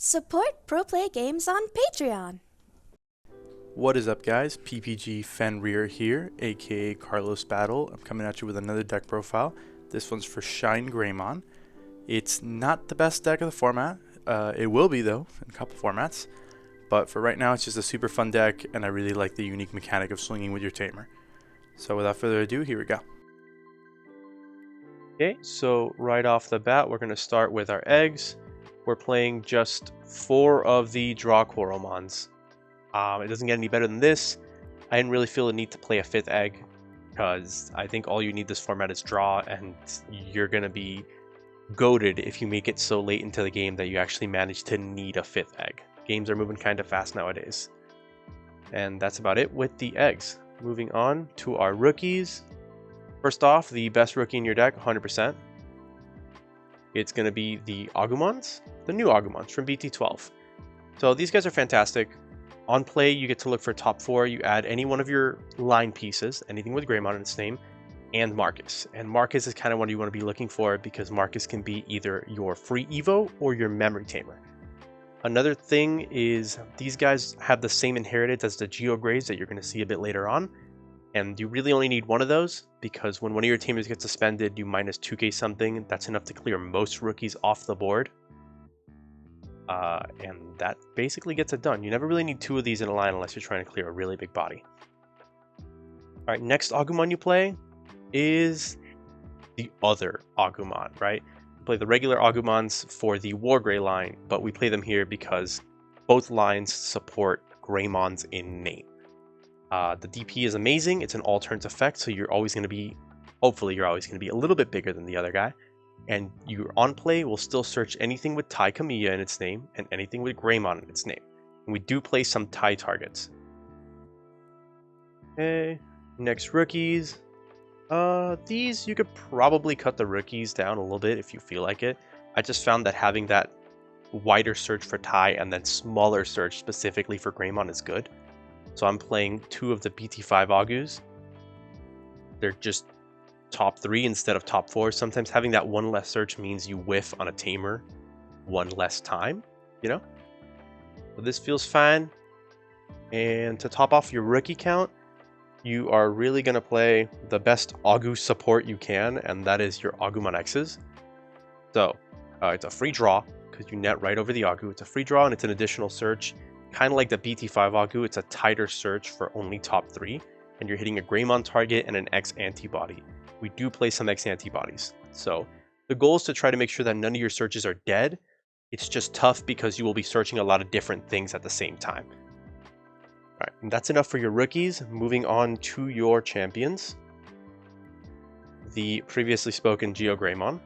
Support Pro Play Games on Patreon. What is up, guys? PPG Fenrir here, aka Carlos Battle. I'm coming at you with another deck profile. This one's for Shinegreymon. It's not the best deck of the format. It will be, though, in a couple formats. But for right now, it's just a super fun deck, and I really like the unique mechanic of swinging with your tamer. So without further ado, here we go. Okay, so right off the bat, we're going to start with our eggs. We're playing just 4 of the Draw Coromons. It doesn't get any better than this. I didn't really feel the need to play a 5th egg, because I think all you need this format is draw, and you're going to be goated if you make it so late into the game that you actually manage to need a 5th egg. Games are moving kind of fast nowadays. And that's about it with the eggs. Moving on to our rookies. First off, the best rookie in your deck, 100%. It's going to be the Agumons, the new Agumons from BT12. So these guys are fantastic. On play, you get to look for top 4. You add any one of your line pieces, anything with Greymon in its name, and Marcus. And Marcus is kind of what you want to be looking for, because Marcus can be either your free Evo or your memory tamer. Another thing is these guys have the same inheritance as the Geograys that you're going to see a bit later on. And you really only need one of those, because when one of your tamers gets suspended, you minus 2k something. That's enough to clear most rookies off the board. And that basically gets it done. You never really need 2 of these in a line unless you're trying to clear a really big body. Alright, next Agumon you play is the other Agumon, right? You play the regular Agumons for the Wargrey line, but we play them here because both lines support Greymons in name. The DP is amazing. It's an all turns effect, so you're always going to be, hopefully you're always going to be a little bit bigger than the other guy. And your on play will still search anything with Tai Kamiya in its name and anything with Greymon in its name. And we do play some Tai targets. Okay, next rookies. These, you could probably cut the rookies down a little bit if you feel like it. I just found that having that wider search for Tai and then smaller search specifically for Greymon is good. So I'm playing 2 of the BT5 Agus. They're just top 3 instead of top 4. Sometimes having that one less search means you whiff on a tamer one less time, you know? So this feels fine. And to top off your rookie count, you are really going to play the best Agu support you can, and that is your Agumon X's. So it's a free draw, because you net right over the Agu. It's a free draw, and it's an additional search. Kind of like the BT5 Agu, it's a tighter search for only top 3, and you're hitting a Greymon target and an X antibody. We do play some X antibodies. So the goal is to try to make sure that none of your searches are dead. It's just tough because you will be searching a lot of different things at the same time. Alright, and that's enough for your rookies. Moving on to your champions. The previously spoken Geogreymon.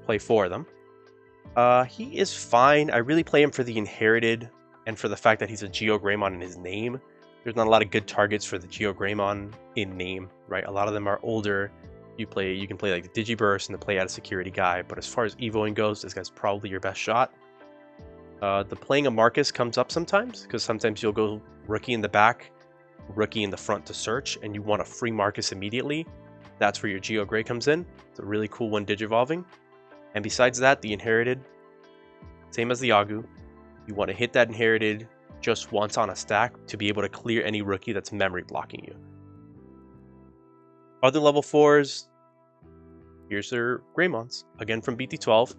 Play 4 of them. He is fine. I really play him for the inherited and for the fact that he's a Geogreymon in his name. There's not a lot of good targets for the Geogreymon in name, right? A lot of them are older. You can play like the Digiburst and the play out of security guy, but as far as evoing goes, this guy's probably your best shot. The playing a Marcus comes up sometimes, because sometimes you'll go rookie in the back, rookie in the front to search, and you want a free Marcus immediately. That's where your Geogrey comes in. It's a really cool one Digivolving. And besides that, the inherited, same as the Agu, you want to hit that inherited just once on a stack to be able to clear any rookie that's memory blocking you. Other level 4s, here's their Greymons, again from BT12,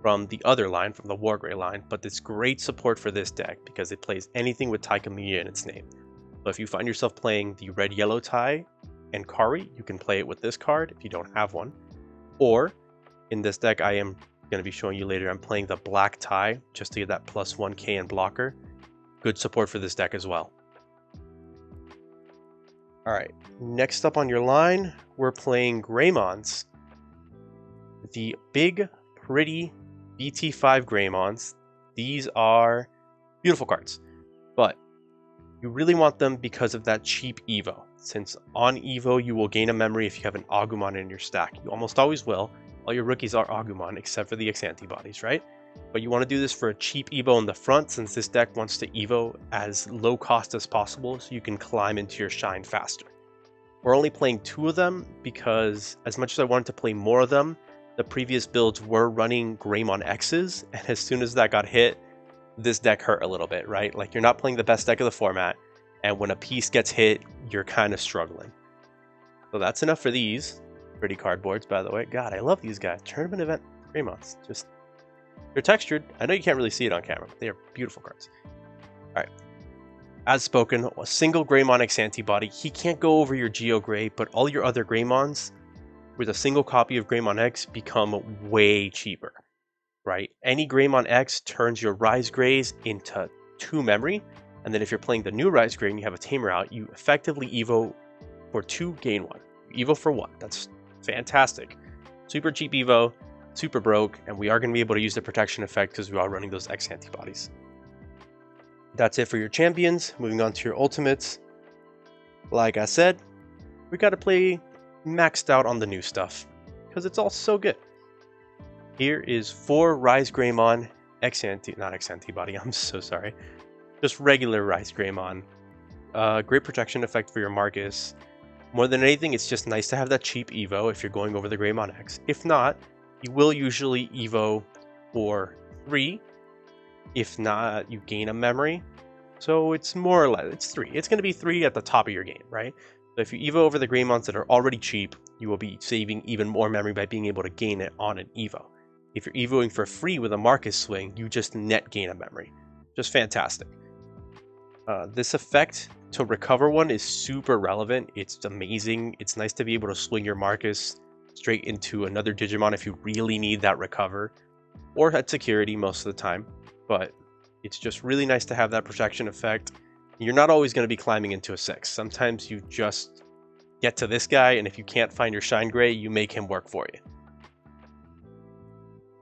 from the other line, from the Wargrey line, but it's great support for this deck because it plays anything with Tai Kamiya in its name. So if you find yourself playing the red-yellow Tai and Kari, you can play it with this card if you don't have one. Or, in this deck I am going to be showing you later, I'm playing the black Tai just to get that plus 1k and blocker. Good support for this deck as well. Alright, next up on your line, we're playing Greymons. The big, pretty BT5 Greymons. These are beautiful cards, but you really want them because of that cheap Evo. Since on Evo you will gain a memory if you have an Agumon in your stack. You almost always will. All your rookies are Agumon except for the X antibodies, right? But you want to do this for a cheap Evo in the front, since this deck wants to Evo as low cost as possible so you can climb into your shine faster. We're only playing 2 of them because as much as I wanted to play more of them, the previous builds were running Greymon X's, and as soon as that got hit, this deck hurt a little bit, right? Like, you're not playing the best deck of the format, and when a piece gets hit, you're kind of struggling. So that's enough for these. Pretty cardboards, by the way. God, I love these guys. Tournament event Greymons. Just, they're textured. I know you can't really see it on camera, but they are beautiful cards. All right. As spoken, a single Greymon X antibody. He can't go over your Geo Grey, but all your other Greymons with a single copy of Greymon X become way cheaper, right? Any Greymon X turns your Rise Greys into 2 memory, and then if you're playing the new Rise Grey and you have a Tamer out, you effectively Evo for 2, gain 1. Evo for 1. That's fantastic. Super cheap Evo, super broke, and we are going to be able to use the protection effect because we are running those X antibodies. That's it for your champions. Moving on to your ultimates. Like I said, we got to play maxed out on the new stuff because it's all so good. Here is 4 Rise Greymon not X antibody, I'm so sorry. Just regular Rise Greymon. Great protection effect for your Marcus. More than anything, it's just nice to have that cheap Evo if you're going over the Greymon X. If not, you will usually Evo for 3. If not, you gain a memory. So it's more or less, it's 3. It's going to be 3 at the top of your game, right? So if you Evo over the Greymons that are already cheap, you will be saving even more memory by being able to gain it on an Evo. If you're Evoing for free with a Marcus swing, you just net gain a memory. Just fantastic. This effect to recover one is super relevant. It's amazing. It's nice to be able to swing your Marcus straight into another Digimon if you really need that recover, or at security most of the time. But it's just really nice to have that protection effect. You're not always going to be climbing into a 6. Sometimes you just get to this guy, and if you can't find your Shine Grey, you make him work for you.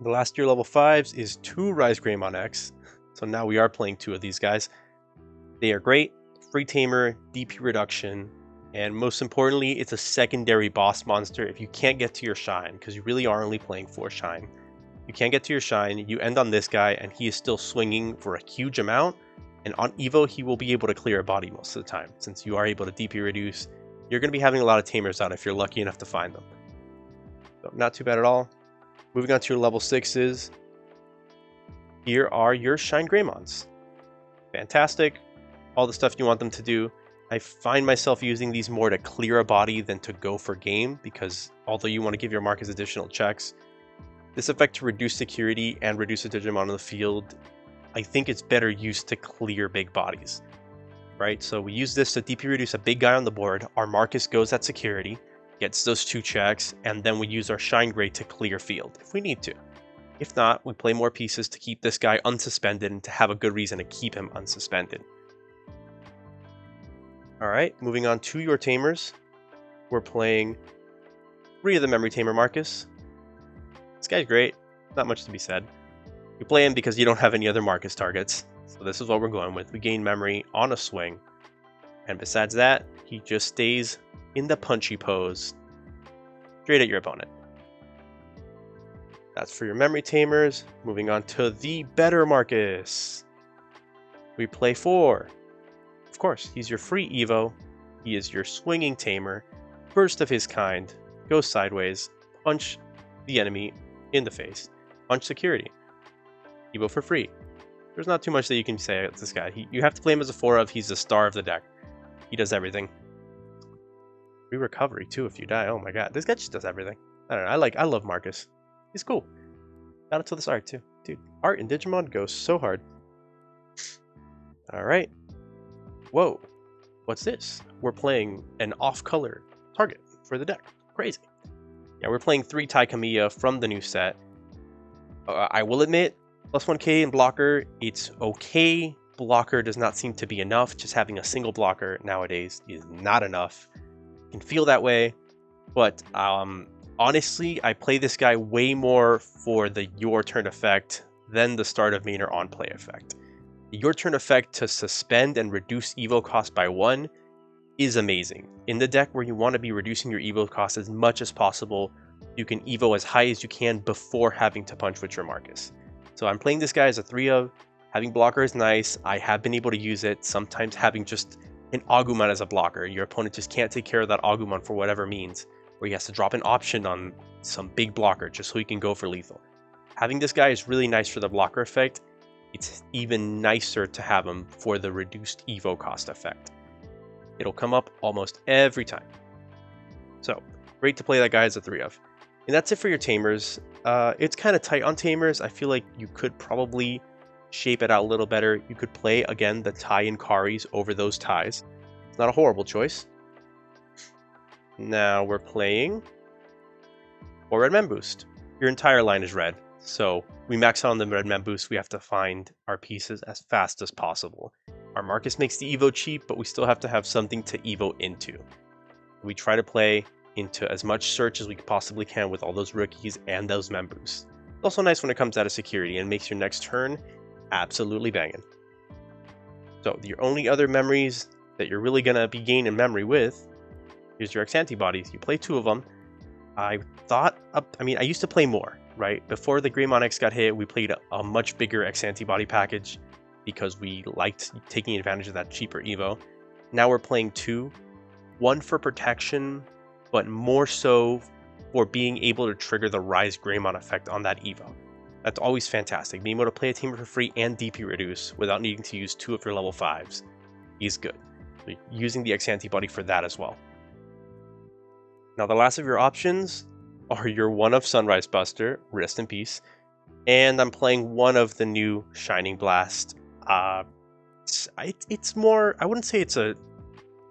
The last tier level 5s is 2 Rise Greymon X. So now we are playing 2 of these guys. They are great. Free Tamer, DP reduction, and most importantly, it's a secondary boss monster if you can't get to your Shine, because you really are only playing 4 Shine. You can't get to your Shine, you end on this guy, and he is still swinging for a huge amount, and on Evo, he will be able to clear a body most of the time. Since you are able to DP reduce, you're going to be having a lot of Tamers out if you're lucky enough to find them. So not too bad at all. Moving on to your level 6s. Here are your Shinegreymons. Fantastic. All the stuff you want them to do. I find myself using these more to clear a body than to go for game, because although you want to give your Marcus additional checks, this effect to reduce security and reduce a Digimon on the field, I think it's better used to clear big bodies, right? So we use this to DP reduce a big guy on the board, our Marcus goes at security, gets those 2 checks, and then we use our Shine Grey to clear field if we need to. If not, we play more pieces to keep this guy unsuspended and to have a good reason to keep him unsuspended. Alright, moving on to your Tamers. We're playing 3 of the Memory Tamer Marcus. This guy's great, not much to be said. You play him because you don't have any other Marcus targets, so this is what we're going with. We gain memory on a swing, and besides that, he just stays in the punchy pose, straight at your opponent. That's for your Memory Tamers. Moving on to the better Marcus. We play 4. Of course, he's your free Evo. He is your swinging Tamer, first of his kind, goes sideways, punch the enemy in the face, punch security, Evo for free. There's not too much that you can say about this guy. You have to play him as a 4 of. He's the star of the deck. He does everything. Free recovery too if you die. Oh my god, this guy just does everything. I don't know. I love Marcus. He's cool. Shout out to this art too, dude. Art in Digimon goes so hard. All right. Whoa, what's this? We're playing an off-color target for the deck. Crazy. Yeah, we're playing 3 Taikamiya from the new set. I will admit, plus 1k in blocker, it's okay. Blocker does not seem to be enough. Just having a single blocker nowadays is not enough. You can feel that way, but honestly, I play this guy way more for the your turn effect than the start of main or on play effect. Your turn effect to suspend and reduce Evo cost by 1 is amazing. In the deck where you want to be reducing your Evo cost as much as possible, you can Evo as high as you can before having to punch with your Marcus. So I'm playing this guy as a 3 of. Having blocker is nice. I have been able to use it. Sometimes having just an Agumon as a blocker. Your opponent just can't take care of that Agumon for whatever means, where he has to drop an option on some big blocker just so he can go for lethal. Having this guy is really nice for the blocker effect. it's even nicer to have them for the reduced Evo cost effect. It'll come up almost every time. So, great to play that guy as a 3 of. And that's it for your Tamers. It's kind of tight on Tamers. I feel like you could probably shape it out a little better. You could play, again, the Tai and Karis over those Tais. It's not a horrible choice. Now we're playing for Red Mem Boost. Your entire line is red, so we max out on the Red Mem Boost. We have to find our pieces as fast as possible. Our Marcus makes the Evo cheap, but we still have to have something to Evo into. We try to play into as much search as we possibly can with all those rookies and those Mem Boosts. It's also nice when it comes out of security and makes your next turn absolutely banging. So your only other memories that you're really going to be gaining memory with is your X antibodies. You play 2 of them. I used to play more, right? Before the Greymon X got hit, we played a much bigger X antibody package because we liked taking advantage of that cheaper Evo. Now we're playing 2, one for protection, but more so for being able to trigger the Rise Greymon effect on that Evo. That's always fantastic. Being able to play a teamer for free and DP reduce without needing to use 2 of your level 5s is good. So using the X antibody for that as well. Now the last of your options are your 1 of Sunrise Buster, rest in peace, and I'm playing 1 of the new Shining Blast. It's more, I wouldn't say it's a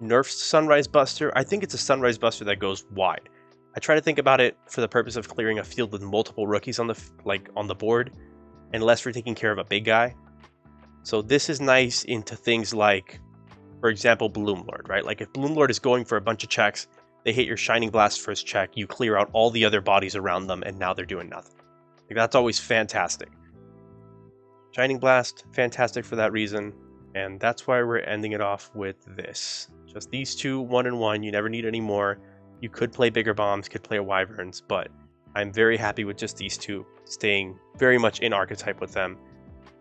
nerfed Sunrise Buster. I think it's a Sunrise Buster that goes wide. I try to think about it for the purpose of clearing a field with multiple rookies on the board, unless we're taking care of a big guy. So this is nice into things like, for example, Bloom Lord, right? Like if Bloom Lord is going for a bunch of checks, they hit your Shining Blast first check, you clear out all the other bodies around them, and now they're doing nothing. Like, that's always fantastic. Shining Blast, fantastic for that reason, and that's why we're ending it off with this. Just these 2, 1 and 1, you never need any more. You could play bigger bombs, could play Wyverns, but I'm very happy with just these 2, staying very much in archetype with them,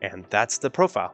and that's the profile.